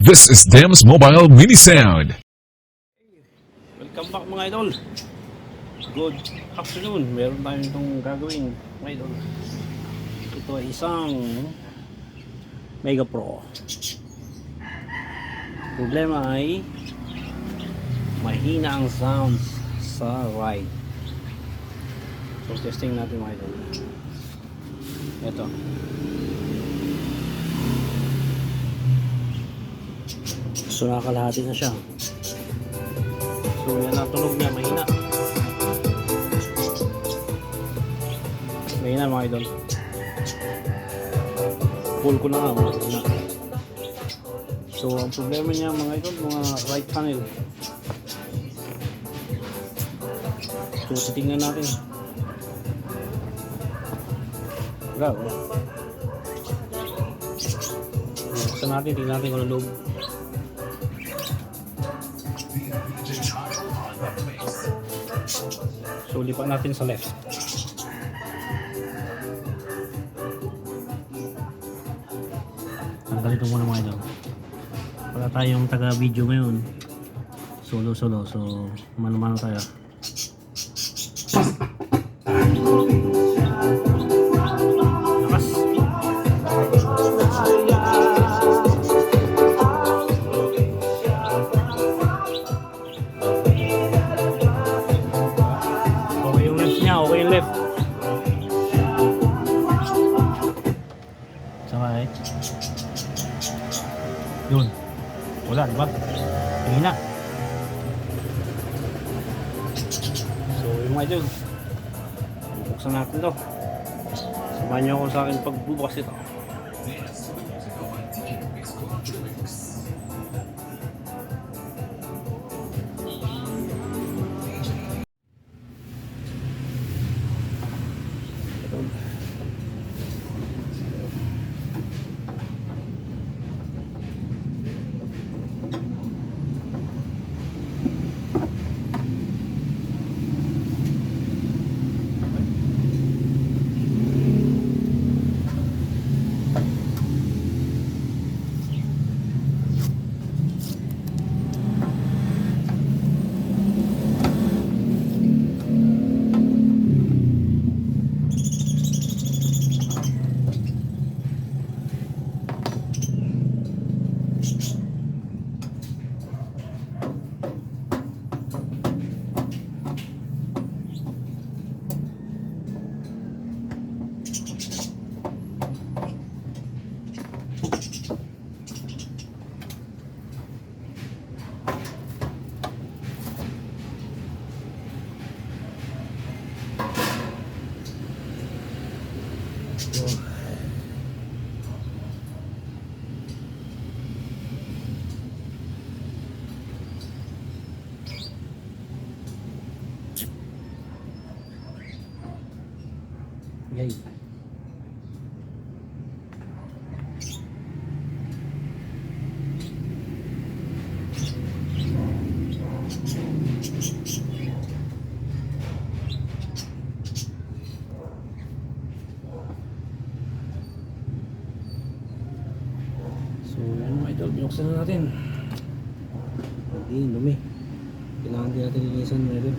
This is DemsMobileSound. Welcome back mga idol. Good afternoon. Meron tayong itong gagawin mga idol. Ito ay isang Megapro. Problema ay mahina ang sound sa ride. So testing natin mga idol. Ito. So nakakalahati na siya. So yan ang tunog niya, mahina. Mahina mga idol. Full ko na nga, mahina. So ang problema niya mga idol, mga right panel. So titingnan natin. Grabe. Buksan natin, tingnan natin kung ano loob. So lipat natin sa left. Tanggalin ito muna mga idol. Wala tayong taga video ngayon. Solo. So mano-mano tayo. Lakas. Okay yung left. Sabay. Yun. Wala, diba? Hina. So, yung mga idol. Buksan natin to. Samahan nyo ako sa akin pagbubukas ito. Yay. So yan mga idol, binuksan na natin. Hindi, dumi. Kailangan din natin linisan mga idol.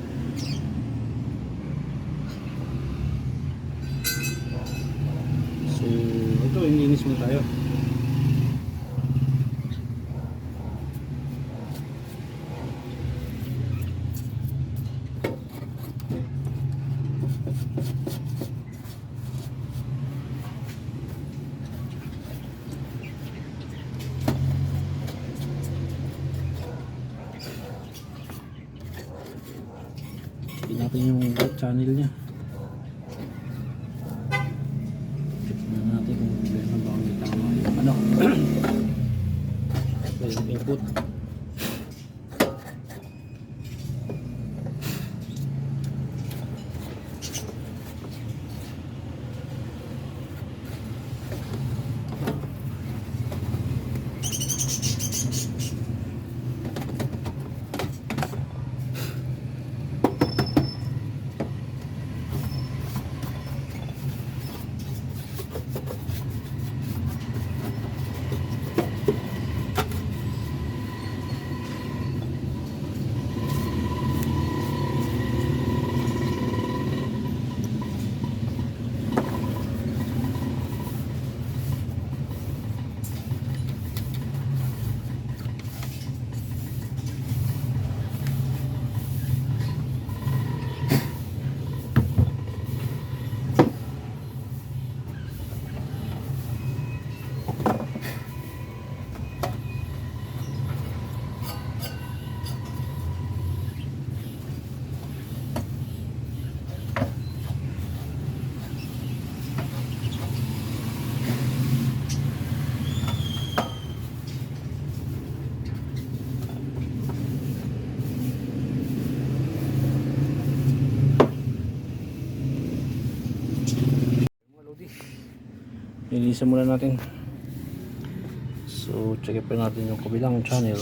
So ito, ininis mo tayo. Natin yung right channel niya. Tignan natin kung problema ba ang tama yung ano. Pwede input. nilisan muna natin. So check pa natin yung kabilang channel,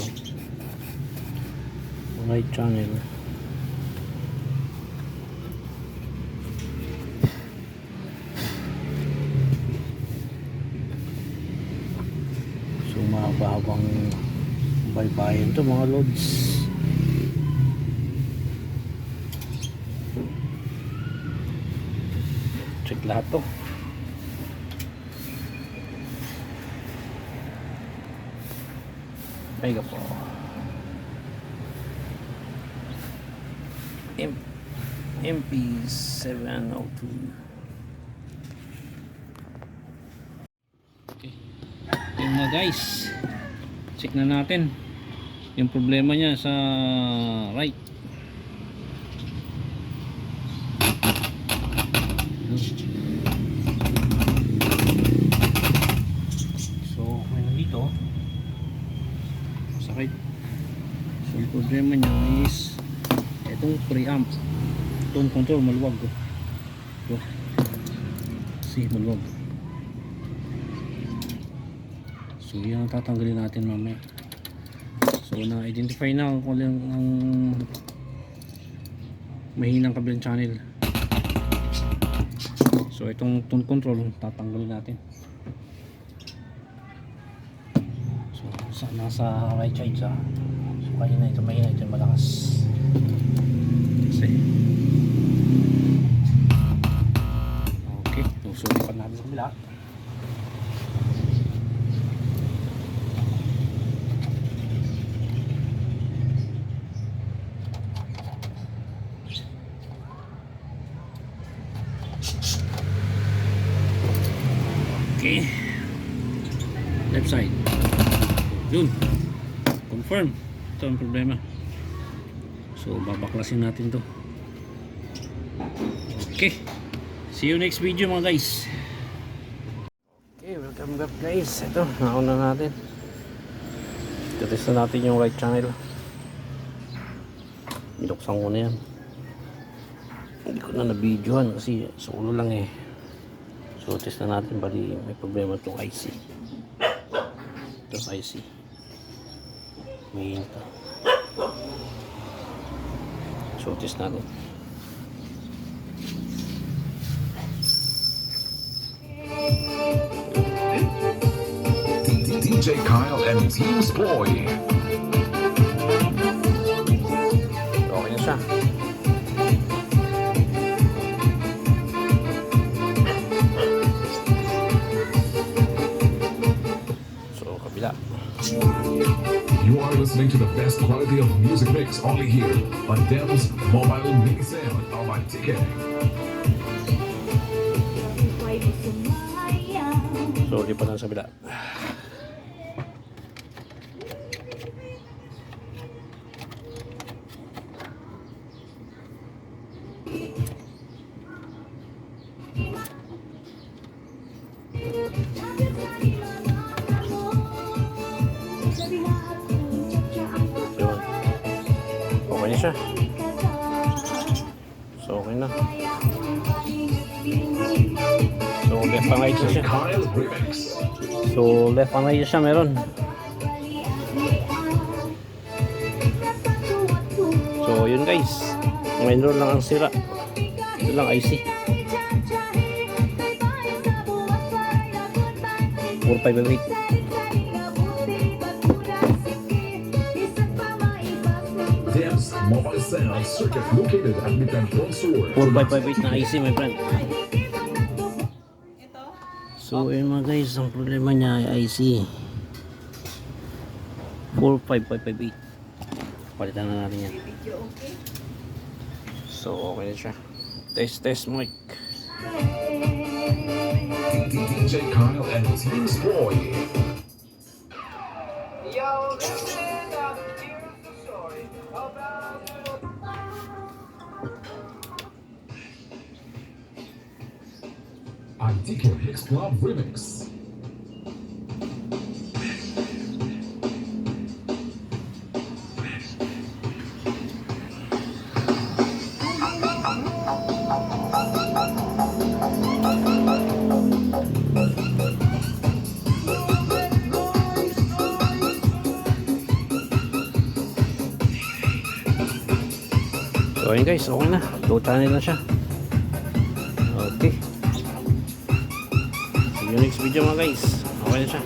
right channel. So mahabang baybayin to mga lods. Check lahat to. Megapro Mp702. Okay. Yun na guys, check na natin yung problema niya sa right. So may nandito sa right. So yung problema niya is itong preamp, tone control maluwag. Ito si maluwag. So yan ang tatanggalin natin mamaya. So na-identify na kung ano ang mahinang kabilang channel. So itong tone control tatanggalin natin. So nasa right side sa. So mahina ito malakas. Kasi okay, so lipat natin sa kabila. Okay, left side. Yun, confirm. Ito ang problema. So babaklasin natin to. Okay, see you next video mga guys. Okay, welcome back guys. Ito, nauna natin. Test na natin yung right channel. Binuksan ko na yan. Hindi ko na na-videohan kasi solo lang eh. So test na natin, bali may problema itong IC. Ito IC. May hinta. So test natin. DJ Kyle and Team's Boy. Okay na siya. You are listening to the best quality of music mix only here on DemsMobileSound by TK. So di pa lang sa bila. Okay na siya. So okay na. So left and right na siya. So left and right siya meron. So yun guys, ngayon lang ang sira. Ito lang IC 4588. DemsMobileSound circuit located at Megapro Mp702. 4558 na IC my friend. So yun mga guys, ang problema niya ay IC 45558. Palitan na natin yan. So okay na siya. Test mic. DJ Kyle and Team's Boy. DK Hicks Club Remix. So ayun guys, okay na. Tutanin na siya. Okay. See you next video mga guys. Okay na siya.